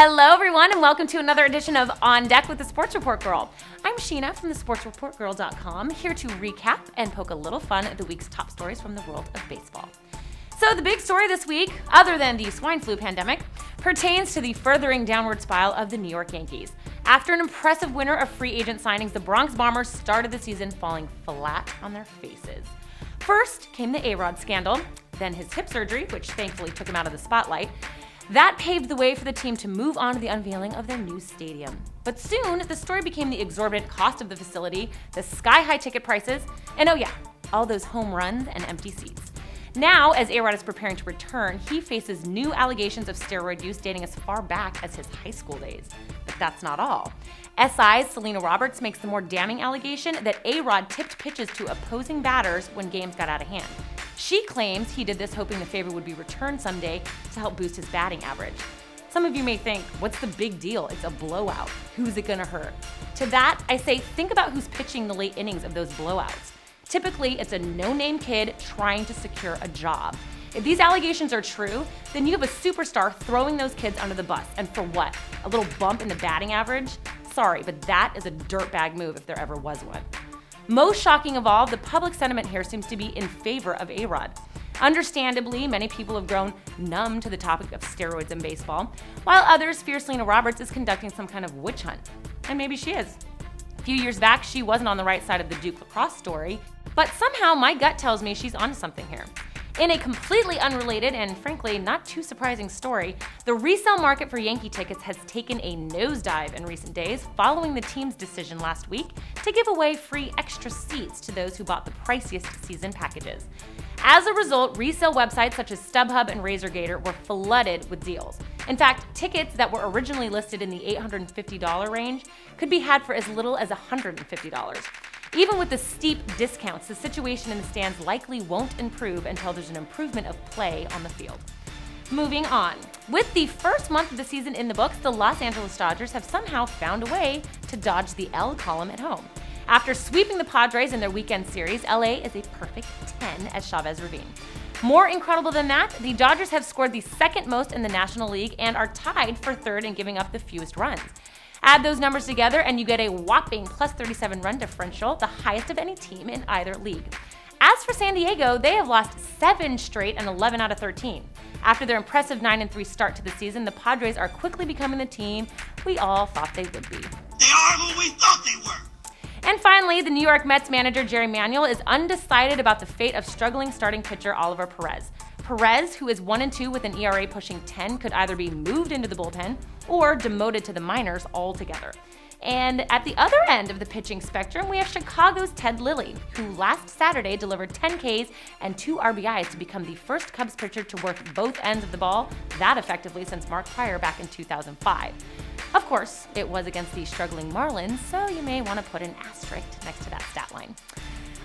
Hello everyone and welcome to another edition of On Deck with the Sports Report Girl. I'm Sheena from thesportsreportgirl.com, here to recap and poke a little fun at the week's top stories from the world of baseball. So the big story this week, other than the swine flu pandemic, pertains to the furthering downward spiral of the New York Yankees. After an impressive winter of free agent signings, the Bronx Bombers started the season falling flat on their faces. First came the A-Rod scandal, then his hip surgery, which thankfully took him out of the spotlight. That paved the way for the team to move on to the unveiling of their new stadium. But soon, the story became the exorbitant cost of the facility, the sky-high ticket prices, and oh yeah, all those home runs and empty seats. Now, as A-Rod is preparing to return, he faces new allegations of steroid use dating as far back as his high school days. But that's not all. SI's Selena Roberts makes the more damning allegation that A-Rod tipped pitches to opposing batters when games got out of hand. She claims he did this hoping the favor would be returned someday to help boost his batting average. Some of you may think, what's the big deal? It's a blowout. Who's it gonna hurt? To that, I say think about who's pitching the late innings of those blowouts. Typically, it's a no-name kid trying to secure a job. If these allegations are true, then you have a superstar throwing those kids under the bus. And for what? A little bump in the batting average? Sorry, but that is a dirtbag move if there ever was one. Most shocking of all, the public sentiment here seems to be in favor of A-Rod. Understandably, many people have grown numb to the topic of steroids in baseball, while others fear Selena Roberts is conducting some kind of witch hunt. And maybe she is. A few years back, she wasn't on the right side of the Duke lacrosse story, but somehow my gut tells me she's onto something here. In a completely unrelated and frankly not too surprising story, the resale market for Yankee tickets has taken a nosedive in recent days following the team's decision last week to give away free extra seats to those who bought the priciest season packages. As a result, resale websites such as StubHub and RazorGator were flooded with deals. In fact, tickets that were originally listed in the $850 range could be had for as little as $150. Even with the steep discounts, the situation in the stands likely won't improve until there's an improvement of play on the field. Moving on. With the first month of the season in the books, the Los Angeles Dodgers have somehow found a way to dodge the L column at home. After sweeping the Padres in their weekend series, LA is a perfect 10 at Chavez Ravine. More incredible than that, the Dodgers have scored the second most in the National League and are tied for third in giving up the fewest runs. Add those numbers together and you get a whopping plus 37 run differential, the highest of any team in either league. As for San Diego, they have lost 7 straight and 11 out of 13. After their impressive 9-3 start to the season, the Padres are quickly becoming the team we all thought they would be. They are who we thought they were. And finally, the New York Mets manager Jerry Manuel is undecided about the fate of struggling starting pitcher Oliver Perez. Perez, who is 1-2 with an ERA pushing 10, could either be moved into the bullpen or demoted to the minors altogether. And at the other end of the pitching spectrum, we have Chicago's Ted Lilly, who last Saturday delivered 10 Ks and 2 RBIs to become the first Cubs pitcher to work both ends of the ball that effectively since Mark Prior back in 2005. Of course, it was against the struggling Marlins, so you may want to put an asterisk next to that stat line.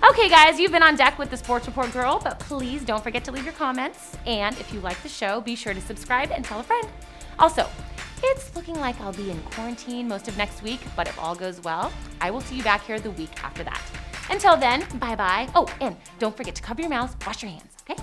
Okay guys, you've been on deck with the Sports Report Girl, but please don't forget to leave your comments. And if you like the show, be sure to subscribe and tell a friend. Also, it's looking like I'll be in quarantine most of next week, but if all goes well, I will see you back here the week after that. Until then, bye-bye. Oh, and don't forget to cover your mouths, wash your hands, okay?